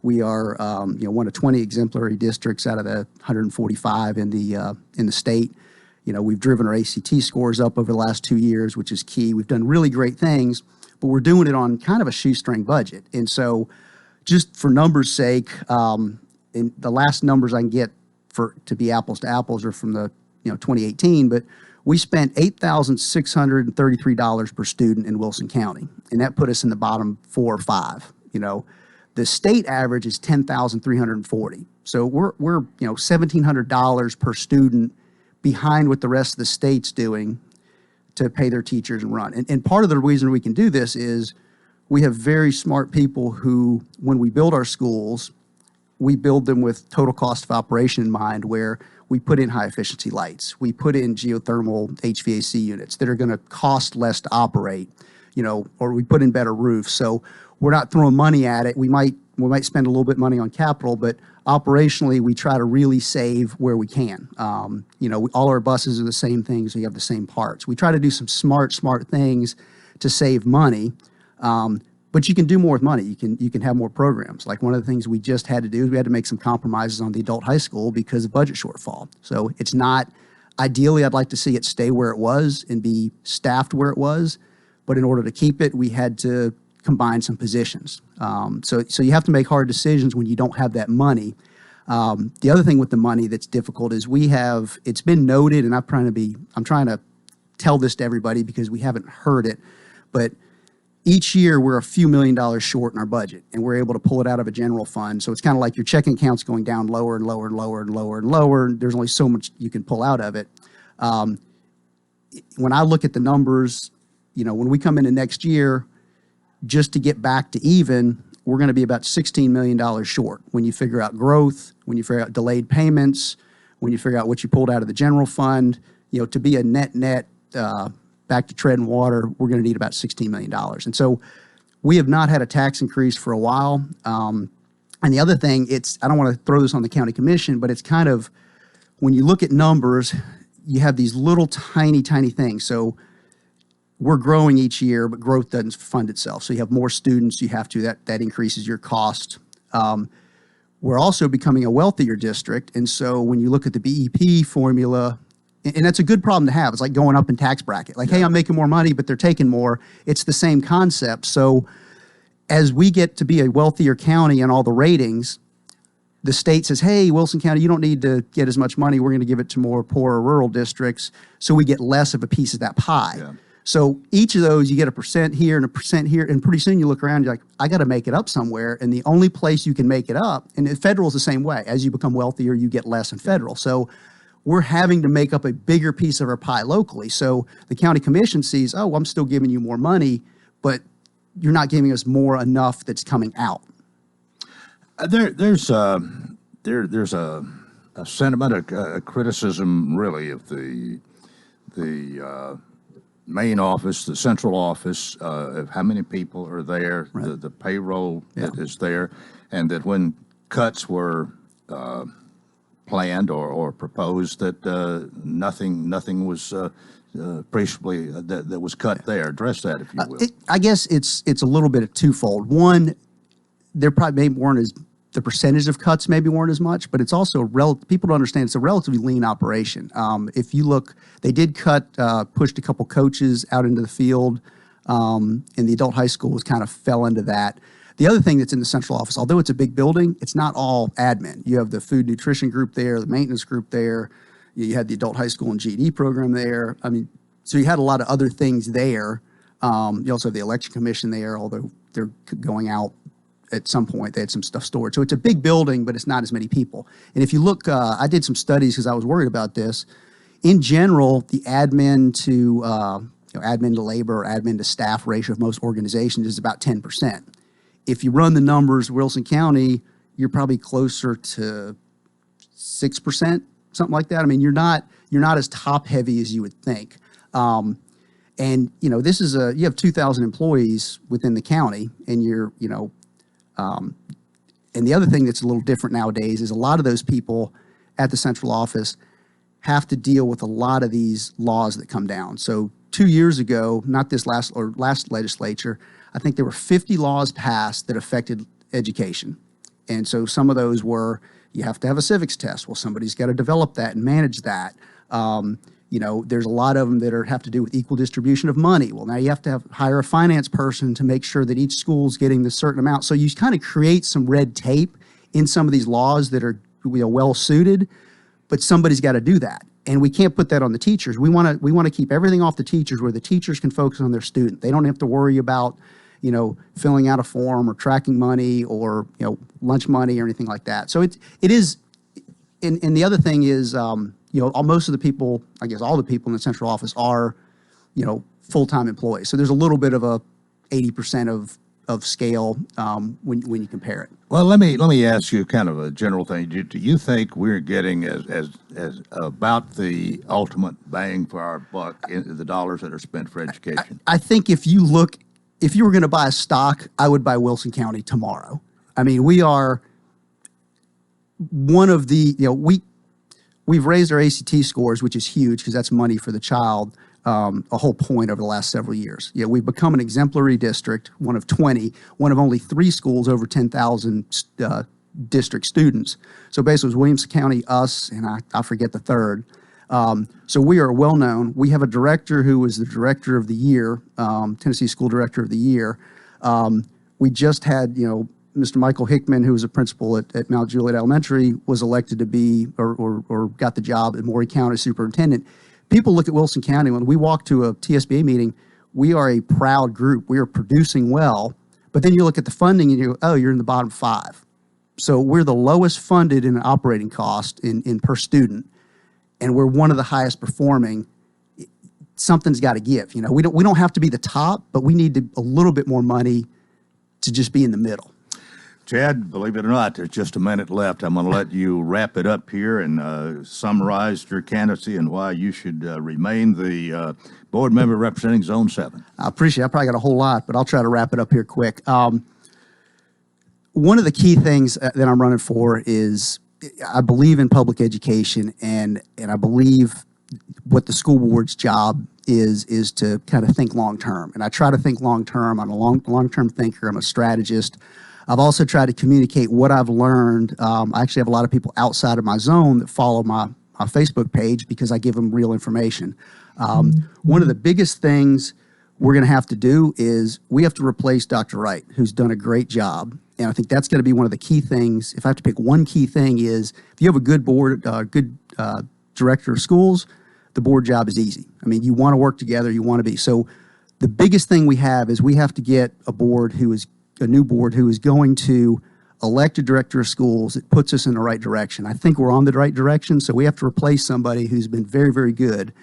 We are one of 20 exemplary districts out of the 145 in the state. We've driven our ACT scores up over the last 2 years, which is key. We've done really great things, but we're doing it on kind of a shoestring budget. And so just for numbers' sake, and the last numbers I can get to be apples to apples are from the 2018, but we spent $8,633 per student in Wilson County, and that put us in the bottom 4 or 5. The state average is $10,340. So we're $1,700 per student behind what the rest of the state's doing to pay their teachers and run. And part of the reason we can do this is we have very smart people who, when we build our schools, we build them with total cost of operation in mind, where we put in high efficiency lights, we put in geothermal HVAC units that are going to cost less to operate, or we put in better roofs. So we're not throwing money at it. We might spend a little bit of money on capital, but operationally we try to really save where we can. All our buses are the same things. We have the same parts. We try to do some smart things to save money. But you can do more with money. You can have more programs. Like one of the things we just had to do is we had to make some compromises on the adult high school because of budget shortfall. So it's not, ideally I'd like to see it stay where it was and be staffed where it was. But in order to keep it, we had to combine some positions. So you have to make hard decisions when you don't have that money. The other thing with the money that's difficult is it's been noted, and I'm trying to tell this to everybody because we haven't heard it, but each year we're a few $1 million short in our budget, and we're able to pull it out of a general fund. So it's kind of like your checking account's going down lower and lower and lower and lower and lower. And there's only so much you can pull out of it. When I look at the numbers, when we come into next year, just to get back to even, we're going to be about $16 million short. When you figure out growth, when you figure out delayed payments, when you figure out what you pulled out of the general fund, to be a net back to treading water, we're going to need about $16 million. And so we have not had a tax increase for a while. And the other thing, I don't want to throw this on the county commission, but it's kind of, when you look at numbers, you have these little tiny things. So we're growing each year, but growth doesn't fund itself. So you have more students, that increases your cost. We're also becoming a wealthier district. And so when you look at the BEP formula, and that's a good problem to have. It's like going up in tax bracket. Like, hey, I'm making more money, but they're taking more. It's the same concept. So as we get to be a wealthier county in all the ratings, the state says, hey, Wilson County, you don't need to get as much money. We're going to give it to more poorer rural districts. So we get less of a piece of that pie. Yeah. So each of those, you get a percent here and a percent here. And pretty soon you look around, you're like, I got to make it up somewhere. And the only place you can make it up, and federal is the same way. As you become wealthier, you get less in federal. So we're having to make up a bigger piece of our pie locally. So the county commission sees, oh, I'm still giving you more money, but you're not giving us more enough that's coming out. There's a sentiment, a criticism, really, of the main office, the central office, of how many people are there, right. the payroll that is there, and that when cuts were planned or proposed, that nothing was appreciably that was cut there. Address that, if you will. I guess it's a little bit of twofold. One, there probably the percentage of cuts maybe weren't as much, but it's also people don't understand it's a relatively lean operation. If you look, they did pushed a couple coaches out into the field, and the adult high school kind of fell into that. The other thing that's in the central office, although it's a big building, it's not all admin. You have the food nutrition group there, the maintenance group there. You had the adult high school and GED program there. So you had a lot of other things there. You also have the election commission there, although they're going out at some point. They had some stuff stored. So it's a big building, but it's not as many people. And if you look, I did some studies because I was worried about this. In general, the admin to labor or admin to staff ratio of most organizations is about 10%. If you run the numbers, Wilson County, you're probably closer to 6%, something like that. You're not as top heavy as you would think. And this is you have 2,000 employees within the county, and and the other thing that's a little different nowadays is a lot of those people at the central office have to deal with a lot of these laws that come down. So 2 years ago, not this last legislature, I think there were 50 laws passed that affected education. And so some of those were, you have to have a civics test. Well, somebody's got to develop that and manage that. There's a lot of them that have to do with equal distribution of money. Well, now you have to hire a finance person to make sure that each school's getting the certain amount. So you kind of create some red tape in some of these laws that are well suited, but somebody's got to do that. And we can't put that on the teachers. We want to keep everything off the teachers, where the teachers can focus on their student. They don't have to worry about filling out a form or tracking money or lunch money or anything like that. So it is. And the other thing is, most of the people, I guess all the people in the central office are full-time employees. So there's a little bit of a 80% of scale when you compare it. Well, let me ask you kind of a general thing. Do you think we're getting as about the ultimate bang for our buck in the dollars that are spent for education? I think if you were going to buy a stock, I would buy Wilson County tomorrow. I mean, we are one of the, we've raised our ACT scores, which is huge because that's money for the child, a whole point over the last several years. We've become an exemplary district, one of 20, one of only 3 schools over 10,000 district students. So basically it was Williamson County, us, and I forget the third. So we are well known. We have a director who was the director of the year, Tennessee School Director of the Year. We just had, Mr. Michael Hickman, who was a principal at Mount Juliet Elementary, was elected to be or got the job at Maury County Superintendent. People look at Wilson County, when we walk to a TSBA meeting, we are a proud group. We are producing well, but then you look at the funding and you go, oh, you're in the bottom 5. So we're the lowest funded in operating cost in per student, and we're one of the highest performing. Something's got to give. We don't have to be the top, but we need a little bit more money to just be in the middle. Chad, believe it or not, there's just a minute left. I'm going to let you wrap it up here and summarize your candidacy and why you should remain the board member representing Zone 7. I appreciate it. I probably got a whole lot, but I'll try to wrap it up here quick. One of the key things that I'm running for is I believe in public education, and I believe what the school board's job is to kind of think long-term. And I try to think long-term. I'm a long-term thinker. I'm a strategist. I've also tried to communicate what I've learned. I actually have a lot of people outside of my zone that follow my Facebook page because I give them real information. One of the biggest things we're going to have to do is we have to replace Dr. Wright, who's done a great job. And I think that's going to be one of the key things. If I have to pick one key thing is if you have a good board, good director of schools, the board job is easy. I mean, you want to work together, you want to be. So the biggest thing we have is we have to get a new board who is going to elect a director of schools that puts us in the right direction. I think we're on the right direction, so we have to replace somebody who's been very, very good.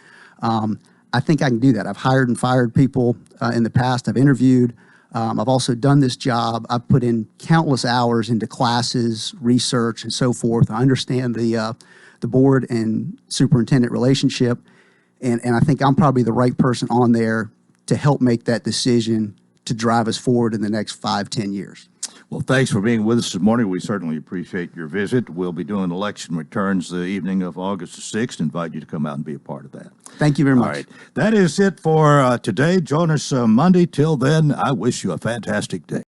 I think I can do that. I've hired and fired people in the past. I've interviewed. I've also done this job. I've put in countless hours into classes, research, and so forth. I understand the board and superintendent relationship, and I think I'm probably the right person on there to help make that decision to drive us forward in the next 5-10 years. Well, thanks for being with us this morning. We certainly appreciate your visit. We'll be doing election returns the evening of August the 6th. Invite you to come out and be a part of that. Thank you very much. All right. That is it for today. Join us Monday. Till then, I wish you a fantastic day.